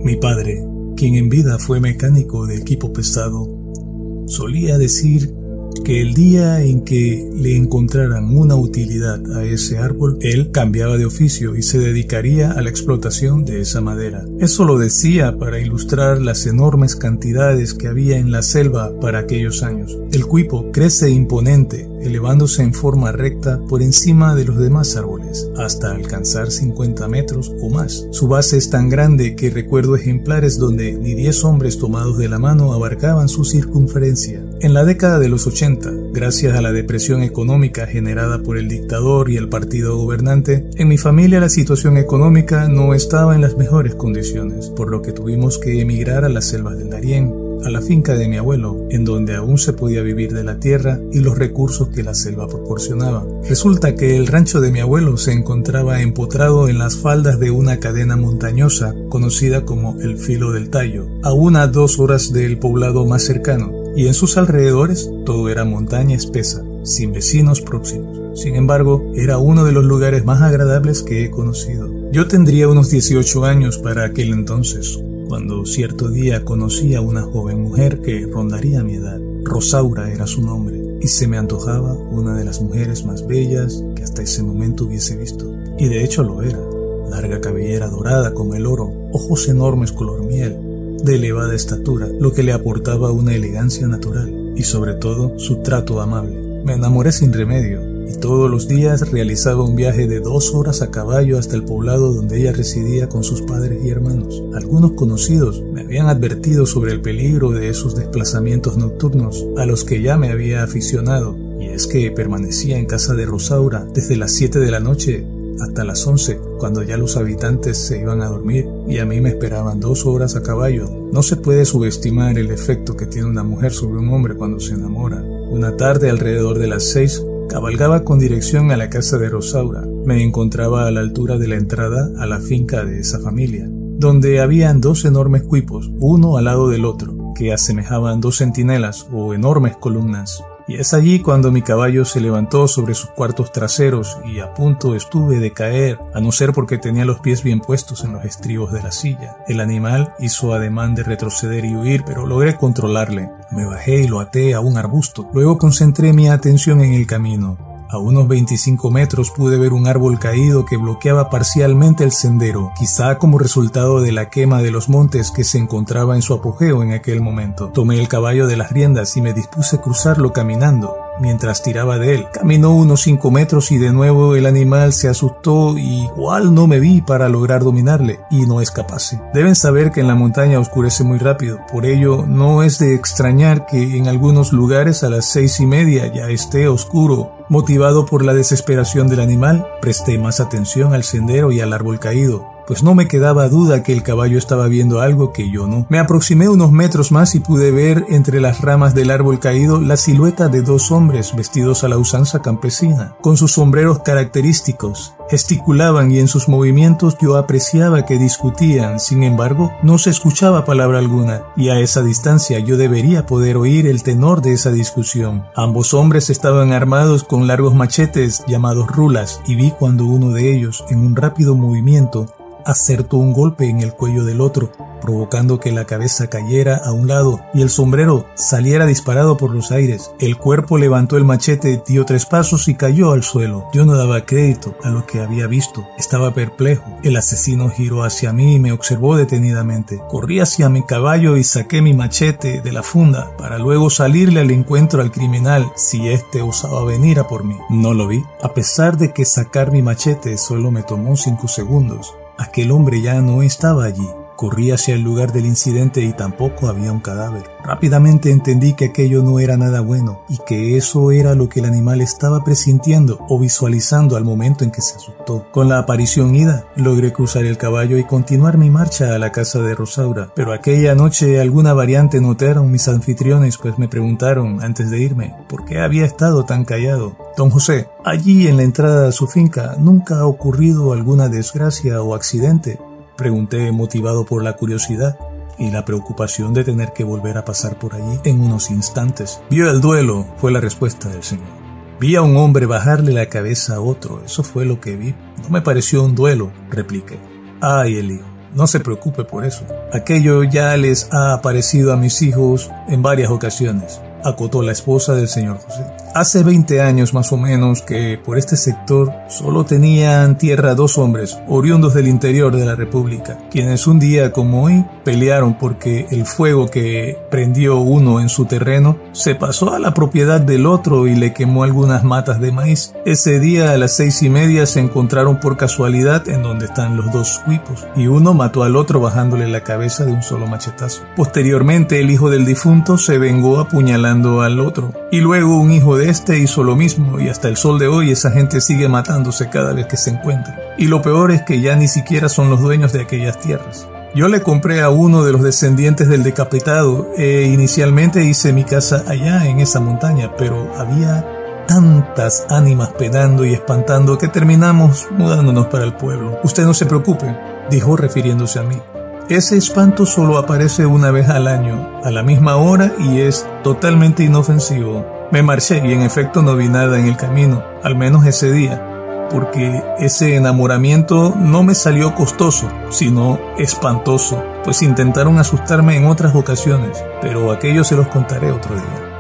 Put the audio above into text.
Mi padre, quien en vida fue mecánico de equipo pesado, solía decir que el día en que le encontraran una utilidad a ese árbol, él cambiaba de oficio y se dedicaría a la explotación de esa madera. Eso lo decía para ilustrar las enormes cantidades que había en la selva para aquellos años. El cuipo crece imponente, elevándose en forma recta por encima de los demás árboles, hasta alcanzar 50 metros o más. Su base es tan grande que recuerdo ejemplares donde ni 10 hombres tomados de la mano abarcaban su circunferencia. En la década de los 80, gracias a la depresión económica generada por el dictador y el partido gobernante, en mi familia la situación económica no estaba en las mejores condiciones, por lo que tuvimos que emigrar a las selvas del Darién, a la finca de mi abuelo, en donde aún se podía vivir de la tierra y los recursos que la selva proporcionaba. Resulta que el rancho de mi abuelo se encontraba empotrado en las faldas de una cadena montañosa conocida como el Filo del Tallo, a 2 horas del poblado más cercano, y en sus alrededores todo era montaña espesa, sin vecinos próximos. Sin embargo, era uno de los lugares más agradables que he conocido. Yo tendría unos 18 años para aquel entonces, cuando cierto día conocí a una joven mujer que rondaría mi edad. Rosaura era su nombre, y se me antojaba una de las mujeres más bellas que hasta ese momento hubiese visto. Y de hecho lo era. Larga cabellera dorada como el oro, ojos enormes color miel, de elevada estatura, lo que le aportaba una elegancia natural, y sobre todo su trato amable. Me enamoré sin remedio, y todos los días realizaba un viaje de 2 horas a caballo hasta el poblado donde ella residía con sus padres y hermanos. Algunos conocidos me habían advertido sobre el peligro de esos desplazamientos nocturnos a los que ya me había aficionado, y es que permanecía en casa de Rosaura desde las 7 de la noche hasta las 11, cuando ya los habitantes se iban a dormir, y a mí me esperaban 2 horas a caballo. No se puede subestimar el efecto que tiene una mujer sobre un hombre cuando se enamora. Una tarde, alrededor de las 6, cabalgaba con dirección a la casa de Rosaura. Me encontraba a la altura de la entrada a la finca de esa familia, donde habían 2 enormes cuipos, uno al lado del otro, que asemejaban 2 centinelas o enormes columnas. Y es allí cuando mi caballo se levantó sobre sus cuartos traseros y a punto estuve de caer, a no ser porque tenía los pies bien puestos en los estribos de la silla. El animal hizo ademán de retroceder y huir, pero logré controlarle. Me bajé y lo até a un arbusto. Luego concentré mi atención en el camino. A unos 25 metros pude ver un árbol caído que bloqueaba parcialmente el sendero, quizá como resultado de la quema de los montes que se encontraba en su apogeo en aquel momento. Tomé el caballo de las riendas y me dispuse a cruzarlo caminando. Mientras tiraba de él, caminó unos 5 metros y de nuevo el animal se asustó y igual no me vi para lograr dominarle y no escapase. Deben saber que en la montaña oscurece muy rápido, por ello no es de extrañar que en algunos lugares a las 6:30 ya esté oscuro. Motivado por la desesperación del animal, presté más atención al sendero y al árbol caído, pues no me quedaba duda que el caballo estaba viendo algo que yo no. Me aproximé unos metros más y pude ver entre las ramas del árbol caído la silueta de 2 hombres vestidos a la usanza campesina, con sus sombreros característicos. Gesticulaban y en sus movimientos yo apreciaba que discutían, sin embargo, no se escuchaba palabra alguna, y a esa distancia yo debería poder oír el tenor de esa discusión. Ambos hombres estaban armados con largos machetes llamados rulas, y vi cuando uno de ellos, en un rápido movimiento, acertó un golpe en el cuello del otro, provocando que la cabeza cayera a un lado y el sombrero saliera disparado por los aires. El cuerpo levantó el machete, dio 3 pasos y cayó al suelo. Yo no daba crédito a lo que había visto. Estaba perplejo. El asesino giró hacia mí y me observó detenidamente. Corrí hacia mi caballo y saqué mi machete de la funda para luego salirle al encuentro al criminal si éste osaba venir a por mí. No lo vi. A pesar de que sacar mi machete solo me tomó 5 segundos. Aquel hombre ya no estaba allí. Corrí hacia el lugar del incidente y tampoco había un cadáver. Rápidamente entendí que aquello no era nada bueno y que eso era lo que el animal estaba presintiendo o visualizando al momento en que se asustó. Con la aparición ida, logré cruzar el caballo y continuar mi marcha a la casa de Rosaura. Pero aquella noche alguna variante notaron mis anfitriones, pues me preguntaron antes de irme por qué había estado tan callado. Don José, allí en la entrada a su finca, ¿nunca ha ocurrido alguna desgracia o accidente?, pregunté, motivado por la curiosidad y la preocupación de tener que volver a pasar por allí en unos instantes. «Vio el duelo», fue la respuesta del señor. «Vi a un hombre bajarle la cabeza a otro, eso fue lo que vi. No me pareció un duelo», repliqué. «Ay, el hijo, No se preocupe por eso. Aquello ya les ha aparecido a mis hijos en varias ocasiones, acotó la esposa del señor José. Hace 20 años más o menos que por este sector solo tenían tierra 2 hombres, oriundos del interior de la República, quienes un día como hoy pelearon porque el fuego que prendió uno en su terreno se pasó a la propiedad del otro y le quemó algunas matas de maíz. Ese día a las 6:30 se encontraron por casualidad en donde están los 2 huipos, y uno mató al otro bajándole la cabeza de un solo machetazo. Posteriormente el hijo del difunto se vengó apuñalando al otro, y luego un hijo de este hizo lo mismo, y hasta el sol de hoy esa gente sigue matándose cada vez que se encuentra. Y lo peor es que ya ni siquiera son los dueños de aquellas tierras. Yo le compré a uno de los descendientes del decapitado inicialmente hice mi casa allá en esa montaña, pero había tantas ánimas penando y espantando que terminamos mudándonos para el pueblo. Usted no se preocupe, dijo refiriéndose a mí. Ese espanto solo aparece una vez al año, a la misma hora, y es totalmente inofensivo. Me marché y en efecto no vi nada en el camino, al menos ese día, porque ese enamoramiento no me salió costoso, sino espantoso, pues intentaron asustarme en otras ocasiones, pero aquello se los contaré otro día.